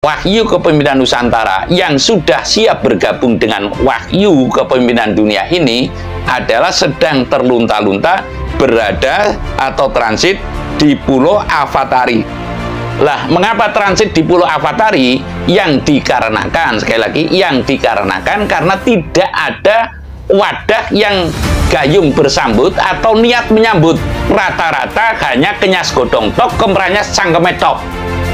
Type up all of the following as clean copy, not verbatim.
Wahyu Kepemimpinan Nusantara yang sudah siap bergabung dengan Wahyu Kepemimpinan Dunia ini adalah sedang terlunta-lunta berada atau transit di Pulau Avatari. Lah, mengapa transit di Pulau Avatari? Yang dikarenakan, sekali lagi, yang dikarenakan karena tidak ada wadah yang gayung bersambut atau niat menyambut. Rata-rata hanya kenyas godong tok, kemranya sangkeme tok.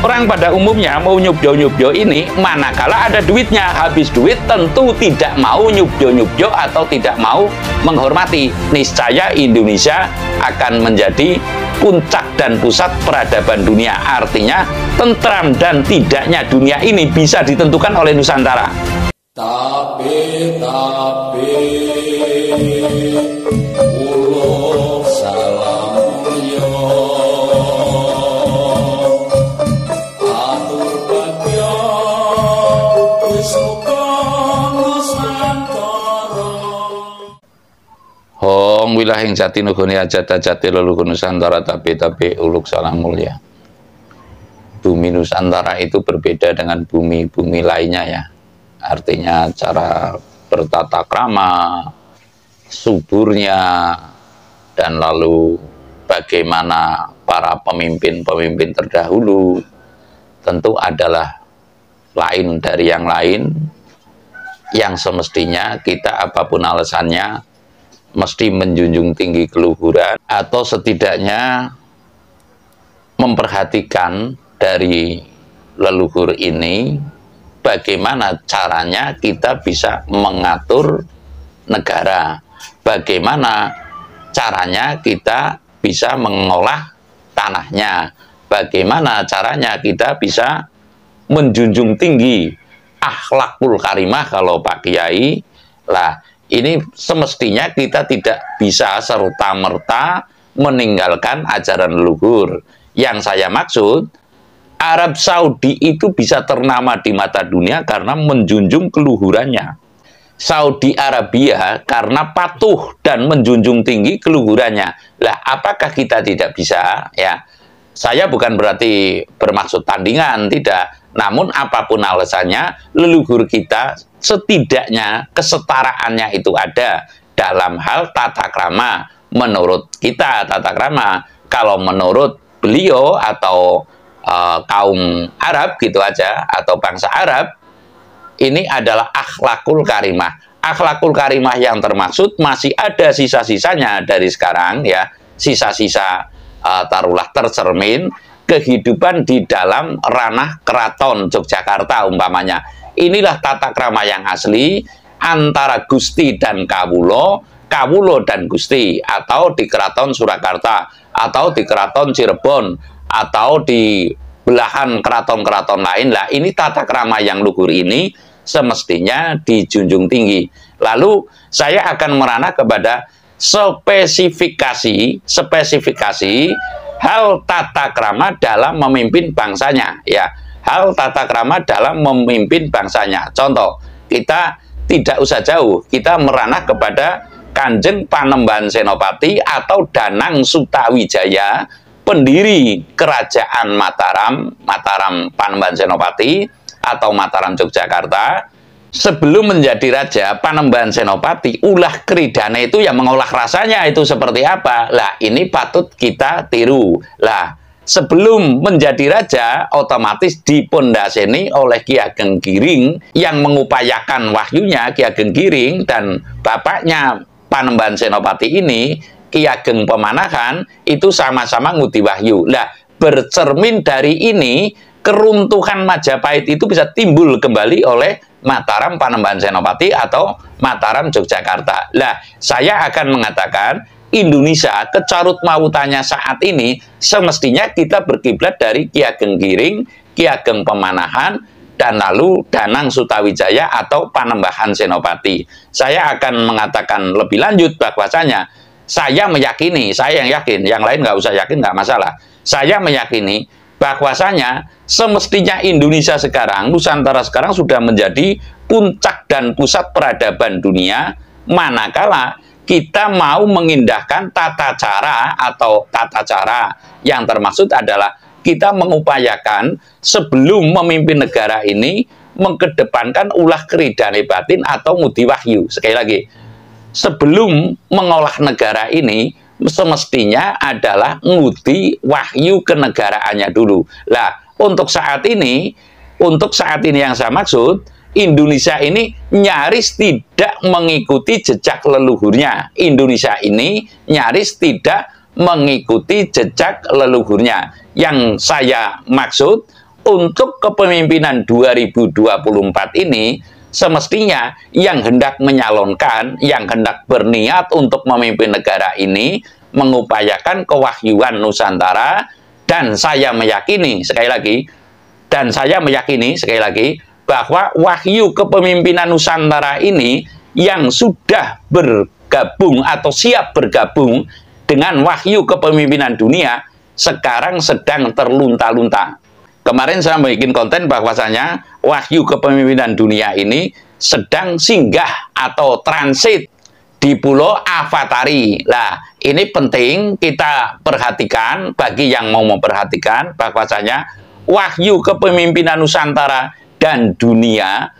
Orang pada umumnya mau nyubjo-nyubjo ini manakala ada duitnya, habis duit tentu tidak mau nyubjo-nyubjo atau tidak mau menghormati. Niscaya Indonesia akan menjadi puncak dan pusat peradaban dunia. Artinya tentram dan tidaknya dunia ini bisa ditentukan oleh Nusantara. Tapi uluk salam yo atur bagyo wisuka Nusantara. Hong wilahing jati nugoni ajata jati leluhur Nusantara tapi uluk salam mulia. Bumi Nusantara itu berbeda dengan bumi-bumi lainnya ya. Artinya cara bertata krama, suburnya, dan lalu bagaimana para pemimpin-pemimpin terdahulu tentu adalah lain dari yang lain, yang semestinya kita apapun alasannya mesti menjunjung tinggi keluhuran atau setidaknya memperhatikan dari leluhur ini bagaimana caranya kita bisa mengatur negara, bagaimana caranya kita bisa mengolah tanahnya, bagaimana caranya kita bisa menjunjung tinggi akhlakul karimah kalau Pak Kiai. Lah, ini semestinya kita tidak bisa serta-merta meninggalkan ajaran leluhur. Yang saya maksud, Arab Saudi itu bisa ternama di mata dunia karena menjunjung keluhurannya. Saudi Arabia karena patuh dan menjunjung tinggi keluhurannya. Lah, apakah kita tidak bisa? Ya, saya bukan berarti bermaksud tandingan, tidak. Namun apapun alasannya, leluhur kita setidaknya kesetaraannya itu ada dalam hal tata krama. Menurut kita tata krama, kalau menurut beliau atau kaum Arab gitu aja atau bangsa Arab, ini adalah akhlakul karimah. Akhlakul karimah yang termaksud masih ada sisa-sisanya dari sekarang ya, sisa-sisa taruhlah tercermin kehidupan di dalam ranah keraton Yogyakarta umpamanya. Inilah tata krama yang asli antara Gusti dan Kawulo, Kawulo dan Gusti, atau di keraton Surakarta atau di keraton Cirebon atau di belahan keraton-keraton lain. Lah, ini tata krama yang luhur ini semestinya dijunjung tinggi. Lalu saya akan merana kepada spesifikasi hal tata krama dalam memimpin bangsanya ya. Hal tata krama dalam memimpin bangsanya. Contoh, kita tidak usah jauh, kita merana kepada Kanjeng Panembahan Senopati atau Danang Sutawijaya, pendiri kerajaan Mataram Panembahan Senopati atau Mataram Yogyakarta. Sebelum menjadi raja, Panembahan Senopati ulah keridane itu yang mengolah rasanya itu seperti apa. Lah, ini patut kita tiru. Lah, sebelum menjadi raja otomatis dipondaseni oleh Ki Ageng Giring yang mengupayakan wahyunya. Ki Ageng Giring dan bapaknya Panembahan Senopati ini, Ki Ageng Pemanahan, itu sama-sama ngudi wahyu. Lah, bercermin dari ini, keruntuhan Majapahit itu bisa timbul kembali oleh Mataram Panembahan Senopati atau Mataram Yogyakarta. Lah, saya akan mengatakan Indonesia kecarut mautannya saat ini semestinya kita berkiblat dari Ki Ageng Giring, Ki Ageng Pemanahan, dan lalu Danang Sutawijaya atau Panembahan Senopati. Saya akan mengatakan lebih lanjut bahwasanya saya meyakini, saya yang yakin, yang lain nggak usah yakin, nggak masalah. Saya meyakini bahwasanya semestinya Indonesia sekarang, Nusantara sekarang sudah menjadi puncak dan pusat peradaban dunia, manakala kita mau mengindahkan tata cara atau tata cara yang termaksud adalah kita mengupayakan sebelum memimpin negara ini mengedepankan ulah keridane batin atau ngudi wahyu. Sekali lagi, sebelum mengolah negara ini semestinya adalah ngudi wahyu kenegaraannya dulu. Lah, untuk saat ini yang saya maksud, Indonesia ini nyaris tidak mengikuti jejak leluhurnya. Indonesia ini nyaris tidak mengikuti jejak leluhurnya. Yang saya maksud, untuk kepemimpinan 2024 ini, semestinya yang hendak menyalonkan, yang hendak berniat untuk memimpin negara ini, mengupayakan kewahyuan Nusantara, dan saya meyakini, sekali lagi, bahwa wahyu kepemimpinan Nusantara ini yang sudah bergabung atau siap bergabung dengan wahyu kepemimpinan dunia sekarang sedang terlunta-lunta. Kemarin saya bikin konten bahwasanya wahyu kepemimpinan dunia ini sedang singgah atau transit di Pulau Avatari. Nah, ini penting kita perhatikan bagi yang mau memperhatikan bahwasanya wahyu kepemimpinan Nusantara dan dunia,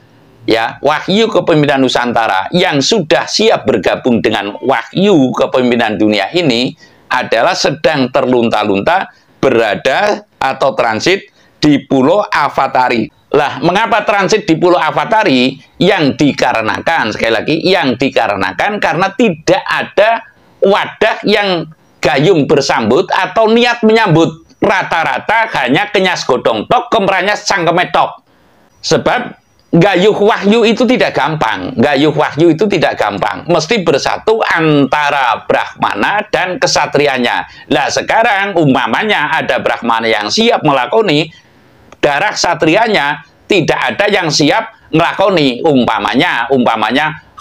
ya, wahyu kepemimpinan Nusantara yang sudah siap bergabung dengan wahyu kepemimpinan dunia ini adalah sedang terlunta-lunta berada atau transit di Pulau Avatari. Lah, mengapa transit di Pulau Avatari? Yang dikarenakan, sekali lagi, yang dikarenakan karena tidak ada wadah yang gayung bersambut atau niat menyambut. Rata-rata hanya kenyas godong tok, kemranya cangkeme tok. Sebab gayuh wahyu itu tidak gampang. Gayuh wahyu itu tidak gampang. Mesti bersatu antara Brahmana dan kesatrianya. Lah, sekarang umpamanya ada Brahmana yang siap melakoni, darah satrianya tidak ada yang siap melakoni. Umpamanya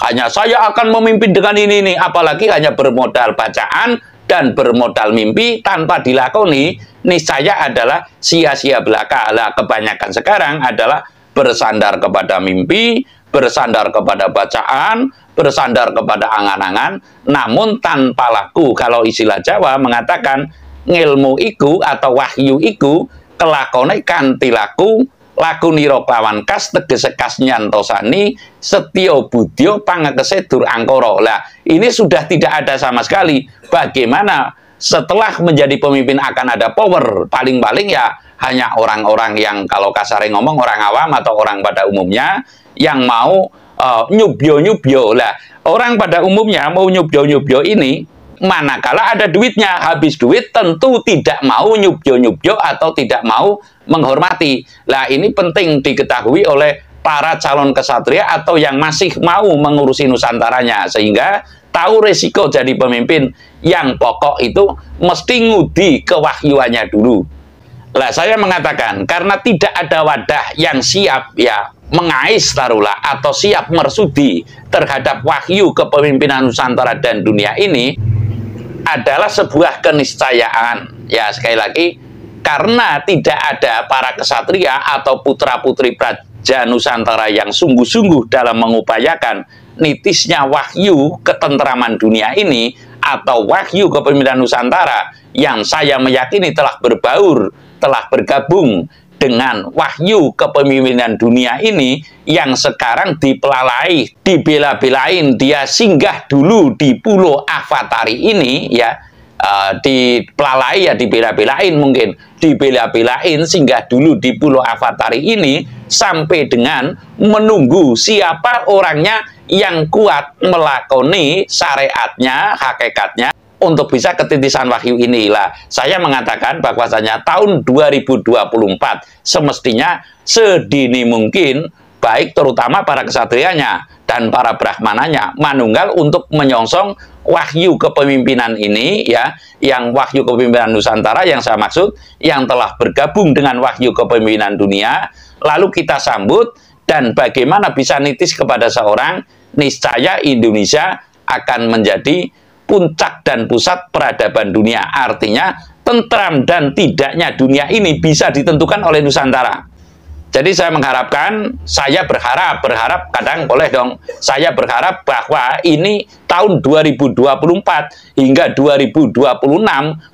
hanya saya akan memimpin dengan ini, apalagi hanya bermodal bacaan dan bermodal mimpi tanpa dilakoni, niscaya adalah sia-sia belaka. Lah, kebanyakan sekarang adalah bersandar kepada mimpi, bersandar kepada bacaan, bersandar kepada angan-angan, namun tanpa laku. Kalau istilah Jawa mengatakan ngilmu iku atau wahyu iku kelakone kanthi laku, laku nira klawan kas tegese kas nyantosani setya budya pangekese dur angkara. Lah, ini sudah tidak ada sama sekali. Bagaimana setelah menjadi pemimpin akan ada power? Paling-paling ya hanya orang-orang yang kalau kasarnya ngomong orang awam atau orang pada umumnya yang mau nyubyo-nyubyo. Lah, orang pada umumnya mau nyubyo-nyubyo ini manakala ada duitnya, habis duit tentu tidak mau nyubyo-nyubyo atau tidak mau menghormati. Lah, ini penting diketahui oleh para calon kesatria atau yang masih mau mengurusi Nusantaranya, sehingga tahu resiko jadi pemimpin. Yang pokok itu mesti ngudi kewahyuannya dulu. Lah, saya mengatakan karena tidak ada wadah yang siap ya mengais taruhlah atau siap mersudi terhadap wahyu kepemimpinan Nusantara dan dunia ini adalah sebuah keniscayaan. Ya, sekali lagi, karena tidak ada para kesatria atau putra-putri praja Nusantara yang sungguh-sungguh dalam mengupayakan nitisnya wahyu ketentraman dunia ini atau wahyu kepemimpinan Nusantara yang saya meyakini telah berbaur, telah bergabung dengan wahyu kepemimpinan dunia ini yang sekarang dipelalai, dibela-belain, dia singgah dulu di Pulau Avatari ini ya, dipelalai ya, dibela-belain, mungkin dibela-belain singgah dulu di Pulau Avatari ini sampai dengan menunggu siapa orangnya yang kuat melakoni syariatnya, hakikatnya untuk bisa ketitisan wahyu inilah. Saya mengatakan bahwasanya tahun 2024 semestinya sedini mungkin, baik terutama para kesatrianya dan para brahmananya manunggal untuk menyongsong wahyu kepemimpinan ini ya, yang wahyu kepemimpinan Nusantara yang saya maksud yang telah bergabung dengan wahyu kepemimpinan dunia, lalu kita sambut. Dan bagaimana bisa nitis kepada seorang, niscaya Indonesia akan menjadi puncak dan pusat peradaban dunia. Artinya tentram dan tidaknya dunia ini bisa ditentukan oleh Nusantara. Jadi saya mengharapkan, saya berharap kadang boleh dong, saya berharap bahwa ini tahun 2024 hingga 2026,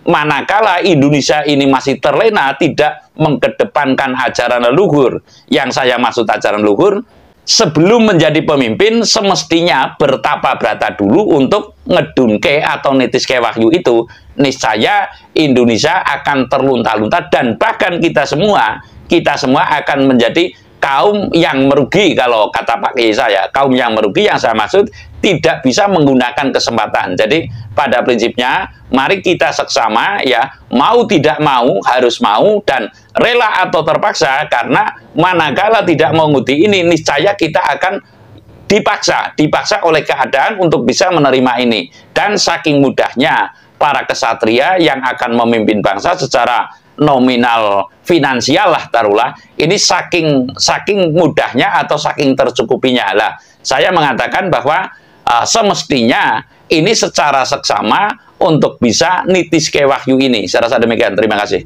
manakala Indonesia ini masih terlena tidak mengedepankan ajaran leluhur. Yang saya maksud ajaran leluhur, sebelum menjadi pemimpin semestinya bertapa brata dulu untuk ngedunke atau nitiske wahyu itu. Niscaya Indonesia akan terlunta-lunta dan bahkan kita semua akan menjadi kaum yang merugi. Kalau kata Pak Kiai saya, kaum yang merugi, yang saya maksud tidak bisa menggunakan kesempatan. Jadi pada prinsipnya mari kita seksama ya, mau tidak mau harus mau dan rela atau terpaksa, karena manakala tidak mengikuti ini niscaya kita akan dipaksa oleh keadaan untuk bisa menerima ini. Dan saking mudahnya para kesatria yang akan memimpin bangsa secara nominal finansial lah taruhlah, ini saking mudahnya atau saking tercukupinya lah, saya mengatakan bahwa semestinya ini secara seksama untuk bisa nitiske wahyu ini. Saya rasa demikian. Terima kasih.